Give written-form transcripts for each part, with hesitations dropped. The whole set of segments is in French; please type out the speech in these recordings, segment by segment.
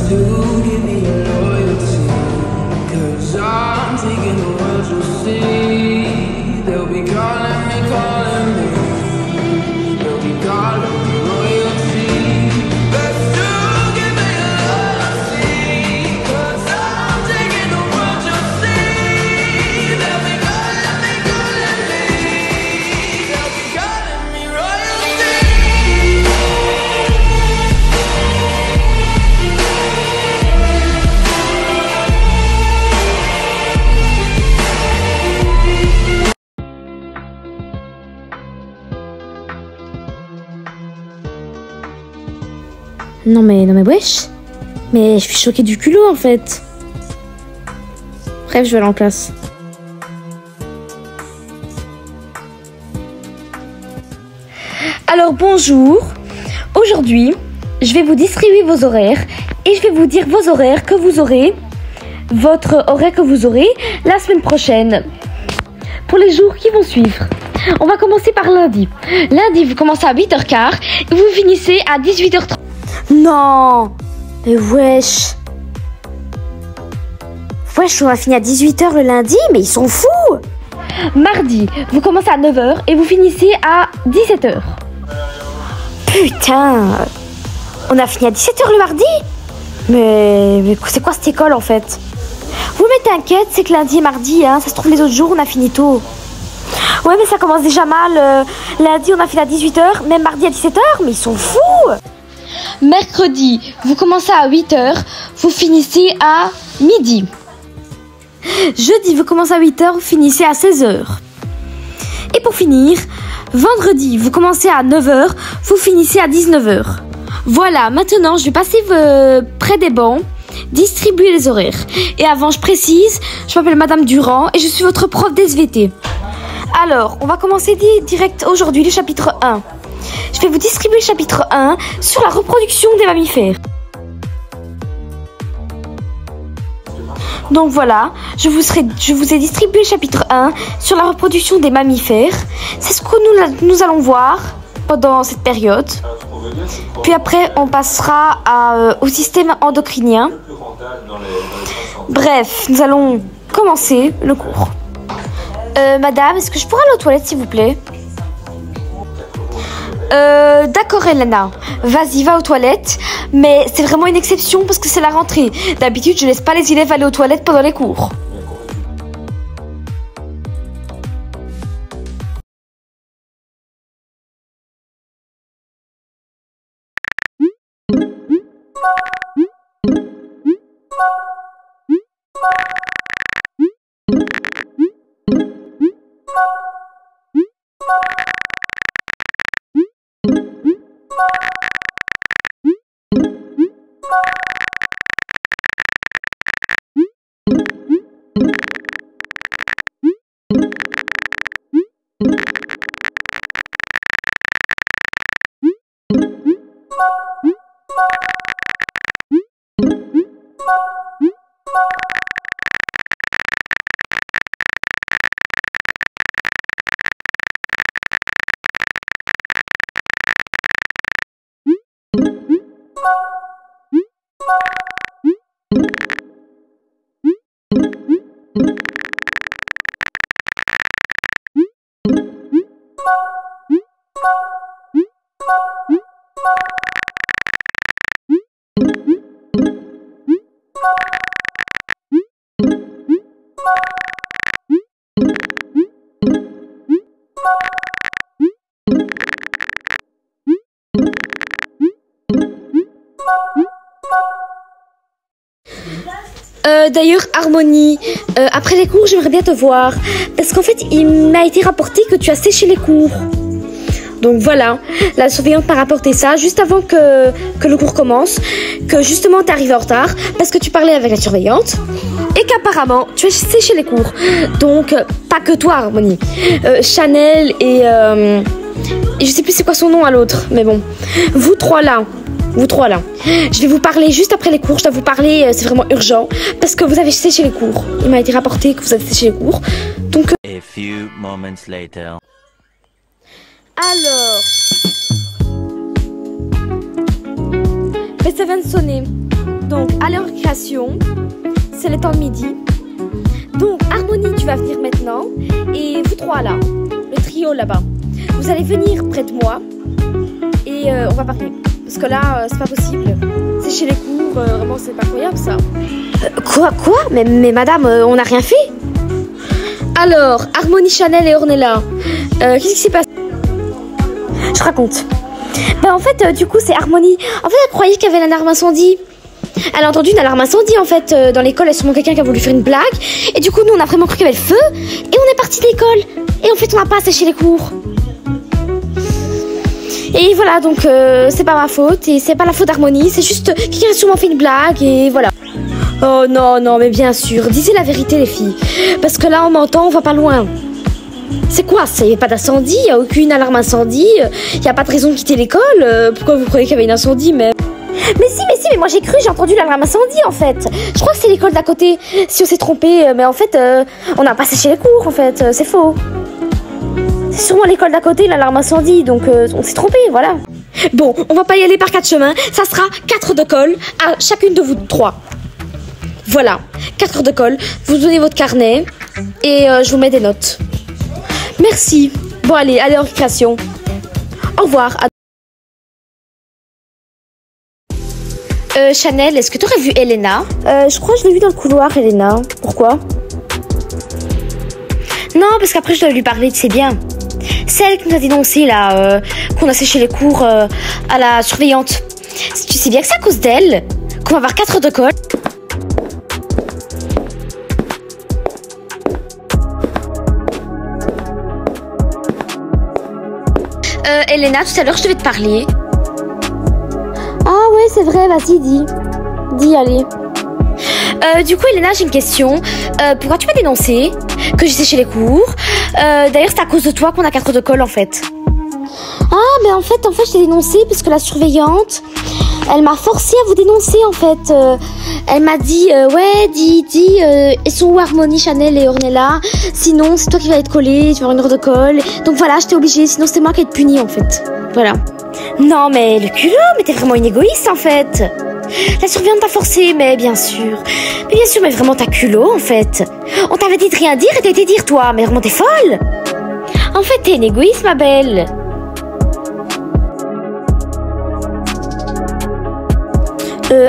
do give me your loyalty, 'cause I'm taking the world you'll see. They'll be calling me, calling me. They'll be calling me royalty. But do give me your loyalty, 'cause I'm taking the world you'll see. They'll be calling me, calling me. They'll be calling me royalty. Non mais wesh. Mais je suis choquée du culot en fait. Bref, je vais aller en classe. Alors bonjour. Aujourd'hui, je vais vous distribuer vos horaires et je vais vous dire vos horaires que vous aurez, votre horaire que vous aurez la semaine prochaine pour les jours qui vont suivre. On va commencer par lundi. Lundi, vous commencez à 8h15 et vous finissez à 18h30. Non, mais wesh. Wesh, on va finir à 18h le lundi, mais ils sont fous. Mardi, vous commencez à 9h et vous finissez à 17h. Putain, on a fini à 17h le mardi. Mais c'est quoi cette école en fait? Oui mais t'inquiète, c'est que lundi et mardi, hein, ça se trouve les autres jours on a fini tôt. Ouais mais ça commence déjà mal. Lundi on a fini à 18h, même mardi à 17h, mais ils sont fous. Mercredi, vous commencez à 8h, vous finissez à midi. Jeudi, vous commencez à 8h, vous finissez à 16h. Et pour finir, vendredi, vous commencez à 9h, vous finissez à 19h. Voilà, maintenant je vais passer près des bancs, distribuer les horaires. Et avant, je précise, je m'appelle Madame Durand et je suis votre prof d'SVT. Alors, on va commencer direct aujourd'hui le chapitre 1. Je vais vous distribuer le chapitre 1 sur la reproduction des mammifères. Donc voilà, je vous ai distribué le chapitre 1 sur la reproduction des mammifères. C'est ce que nous allons voir pendant cette période. Puis après, on passera au système endocrinien. Bref, nous allons commencer le cours. Madame, est-ce que je pourrais aller aux toilettes, s'il vous plaît ? D'accord Elena, vas-y, va aux toilettes, mais c'est vraiment une exception parce que c'est la rentrée. D'habitude, je laisse pas les élèves aller aux toilettes pendant les cours. D'ailleurs, Harmonie, après les cours, j'aimerais bien te voir. Parce qu'en fait, il m'a été rapporté que tu as séché les cours. Donc voilà, la surveillante m'a rapporté ça juste avant que le cours commence. Que justement, tu es arrivé en retard parce que tu parlais avec la surveillante. Et qu'apparemment, tu as séché les cours. Donc, pas que toi, Harmonie. Chanel et je sais plus c'est quoi son nom à l'autre. Mais bon, vous trois là. Je vais vous parler juste après les cours. Je dois vous parler, c'est vraiment urgent. Parce que vous avez séché les cours. Il m'a été rapporté que vous avez séché les cours. Donc... A few moments later. Alors... Mais ça vient de sonner. donc à la récréation, c'est le temps de midi. Donc Harmonie, tu vas venir maintenant. Et vous trois là, le trio là-bas, vous allez venir près de moi. Et on va parler. Parce que là, c'est pas possible. C'est chez les cours, vraiment c'est pas croyable ça. Quoi? Mais madame, on n'a rien fait. Alors, Harmonie, Chanel et Ornella, qu'est-ce qui s'est passé? Je raconte. Bah en fait, du coup, c'est Harmonie. En fait, elle croyait qu'il y avait une alarme incendie. Elle a entendu une alarme incendie en fait dans l'école. Il y a sûrement quelqu'un qui a voulu faire une blague. Et du coup, nous, on a vraiment cru qu'il y avait le feu. Et on est parti de l'école. Et en fait, on n'a pas séché les cours. Et voilà, donc c'est pas ma faute. Et c'est pas la faute d'Harmonie. C'est juste quelqu'un a sûrement fait une blague. Et voilà. Oh non, mais bien sûr. Disez la vérité, les filles. Parce que là, on m'entend, on va pas loin. C'est quoi ça? Il n'y a pas d'incendie, il n'y a aucune alarme incendie, il n'y a pas de raison de quitter l'école. Pourquoi vous croyez qu'il y avait un incendie mais si, mais moi j'ai cru, j'ai entendu l'alarme incendie en fait. Je crois que c'est l'école d'à côté, si on s'est trompé, mais en fait, on n'a pas séché les cours en fait, c'est faux. C'est sûrement l'école d'à côté, l'alarme incendie, donc on s'est trompé, voilà. Bon, on va pas y aller par 4 chemins, ça sera 4 de colle à chacune de vous 3. Voilà, 4 heures de colle, vous donnez votre carnet et je vous mets des notes. Merci. Bon, allez en récréation. Au revoir. Chanel, est-ce que tu aurais vu Elena? Je crois que je l'ai vue dans le couloir, Elena. Pourquoi? Non, parce qu'après je dois lui parler, tu sais bien. Celle qui nous a dénoncé, là, qu'on a séché les cours à la surveillante. Tu sais bien que c'est à cause d'elle qu'on va avoir 4 heures de colle. Elena, tout à l'heure, je devais te parler. Ah ouais, c'est vrai, vas-y, dis. Dis, allez. Du coup, Elena, j'ai une question. Pourquoi tu m'as dénoncé que j'ai séché les cours? D'ailleurs, c'est à cause de toi qu'on a 4 heures de colle, en fait. Ah, mais en fait, je t'ai dénoncé parce que la surveillante, elle m'a forcé à vous dénoncer, en fait. Elle m'a dit, ouais, dis, ils sont où Harmonie, Chanel et Ornella? Sinon, c'est toi qui vas être collée, tu vas avoir une heure de colle. Donc voilà, j'étais obligée, sinon c'est moi qui vais être punie, en fait. Voilà. Non, mais le culot, mais t'es vraiment une égoïste, en fait. La surveillante t'a forcé, mais bien sûr. Mais vraiment, t'as culot, en fait. On t'avait dit de rien dire et t'as été dire, toi. Mais vraiment, t'es folle. En fait, t'es une égoïste, ma belle.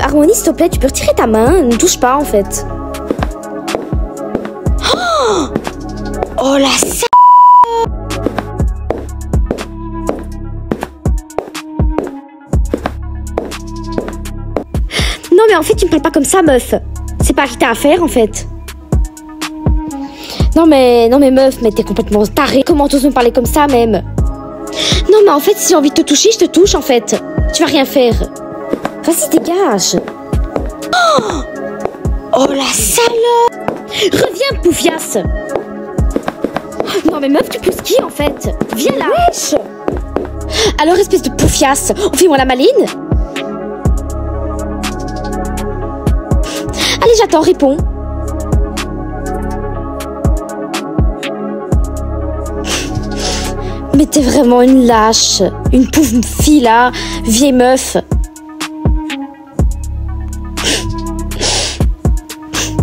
Harmonie, s'il te plaît, tu peux retirer ta main? Ne touche pas, en fait. Oh la sa... Non, mais en fait, tu me parles pas comme ça, meuf. C'est pas à qui t'as affaire, en fait. Non, mais meuf, mais t'es complètement tarée. Comment t'oses me parler comme ça, même? Non, mais en fait, si j'ai envie de te toucher, je te touche, en fait. Tu vas rien faire. Vas-y, dégage. Oh la salope. Reviens, poufiasse. Non mais meuf, tu pousses qui en fait? Viens là. Wesh. Alors espèce de poufiasse, on fait moi la maline? Allez, j'attends, réponds. Mais t'es vraiment une lâche. Une pauvre fille là, vieille meuf.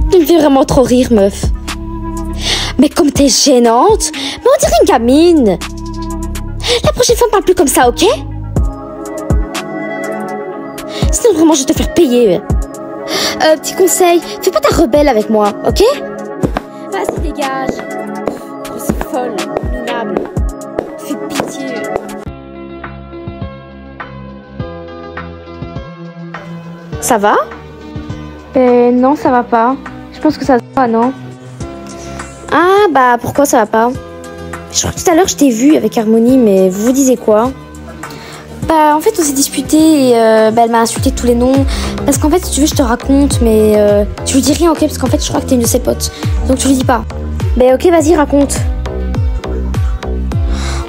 Tu me fais vraiment trop rire, meuf. Mais comme t'es gênante, mais on dirait une gamine. La prochaine fois, ne parle plus comme ça, ok? Sinon, vraiment, je vais te faire payer. Petit conseil, fais pas ta rebelle avec moi, ok? Vas-y, dégage. Je suis folle, minable. Fais pitié. Ça va? Non, ça va pas. Je pense que ça va, non? Ah, bah, pourquoi ça va pas? Je crois que tout à l'heure, je t'ai vu avec Harmonie, mais vous disiez quoi? Bah, en fait, on s'est disputé et bah, elle m'a insulté tous les noms. Parce qu'en fait, si tu veux, je te raconte, mais tu lui dis rien, ok? Parce qu'en fait, je crois que t'es une de ses potes. Donc, tu lui dis pas. Bah, ok, vas-y, raconte.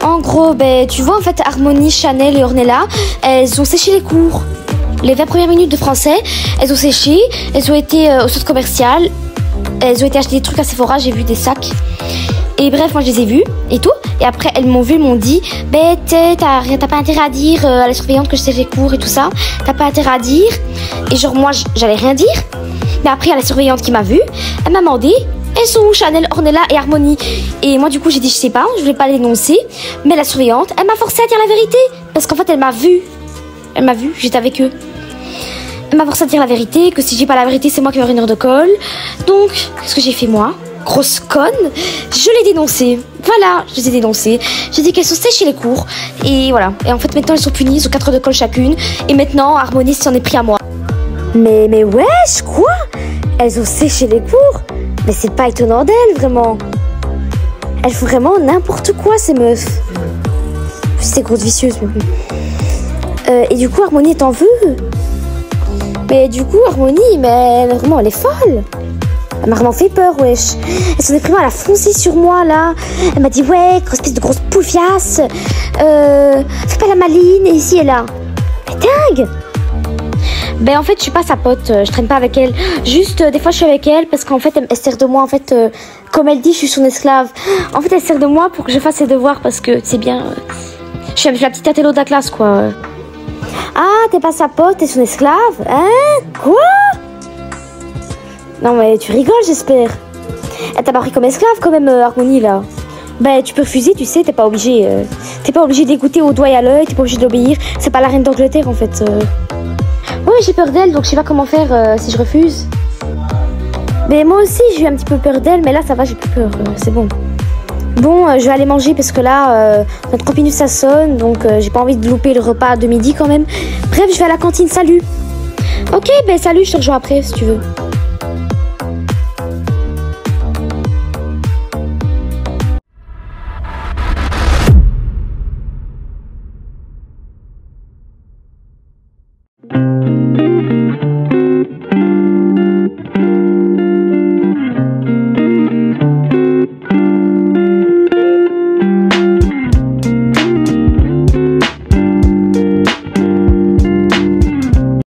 En gros, bah, tu vois, en fait, Harmonie, Chanel et Ornella, elles ont séché les cours. Les 20 premières minutes de français, elles ont séché, elles ont été au centre commercial, elles ont été acheter des trucs à Sephora, j'ai vu des sacs. Et bref, moi je les ai vus et tout. Et après, elles m'ont vu, elles m'ont dit, ben t'as pas intérêt à dire à la surveillante que je sais les cours et tout ça. T'as pas intérêt à dire. Et genre moi, j'allais rien dire. Mais après, il y a la surveillante qui m'a vue. Elle m'a demandé, elles sont où Chanel, Ornella et Harmonie? Et moi du coup j'ai dit je sais pas, je voulais pas les dénoncer. Mais la surveillante, elle m'a forcé à dire la vérité. Parce qu'en fait elle m'a vue. Elle m'a vue, j'étais avec eux. Elle m'a forcé à dire la vérité, que si je dis pas la vérité c'est moi qui vais avoir une heure de colle. Donc, qu'est-ce que j'ai fait moi? Grosse conne, je l'ai dénoncée. Voilà, je les ai dénoncées. J'ai dit qu'elles sont séchées les cours. Et voilà. Et en fait maintenant elles sont punies, elles ont 4 heures de colle chacune. Et maintenant Harmonie s'en est pris à moi. Mais wesh, quoi? Elles ont séché les cours? Mais c'est pas étonnant d'elles, vraiment. Elles font vraiment n'importe quoi, ces meufs. C'est grosse vicieuse. Et du coup, Harmonie est en veut. Mais du coup, Harmonie, mais vraiment, elle est folle. Elle m'a vraiment fait peur, wesh. Elle s'en est pris, elle a foncé sur moi, là. Elle m'a dit, ouais, espèce de grosse poufiasse. Fais pas la maline, et ici et là. Mais dingue! Ben en fait je suis pas sa pote, je traîne pas avec elle. Juste des fois je suis avec elle parce qu'en fait elle sert de moi en fait, comme elle dit je suis son esclave. En fait elle sert de moi pour que je fasse ses devoirs parce que c'est bien, je suis la petite intello de la classe quoi. Ah t'es pas sa pote, t'es son esclave? Hein? Quoi? Non mais tu rigoles j'espère. Elle t'a pas pris comme esclave quand même Harmonie là. Ben tu peux refuser tu sais, t'es pas obligé d'écouter au doigt et à l'œil, t'es pas obligé d'obéir. C'est pas la reine d'Angleterre en fait. Ouais, j'ai peur d'elle, donc je sais pas comment faire si je refuse. Mais moi aussi, j'ai eu un petit peu peur d'elle, mais là, ça va, j'ai plus peur, c'est bon. Bon, je vais aller manger parce que là, dans 30 minutes, ça sonne, donc j'ai pas envie de louper le repas de midi quand même. Bref, je vais à la cantine, salut. Ok, ben salut, je te rejoins après si tu veux.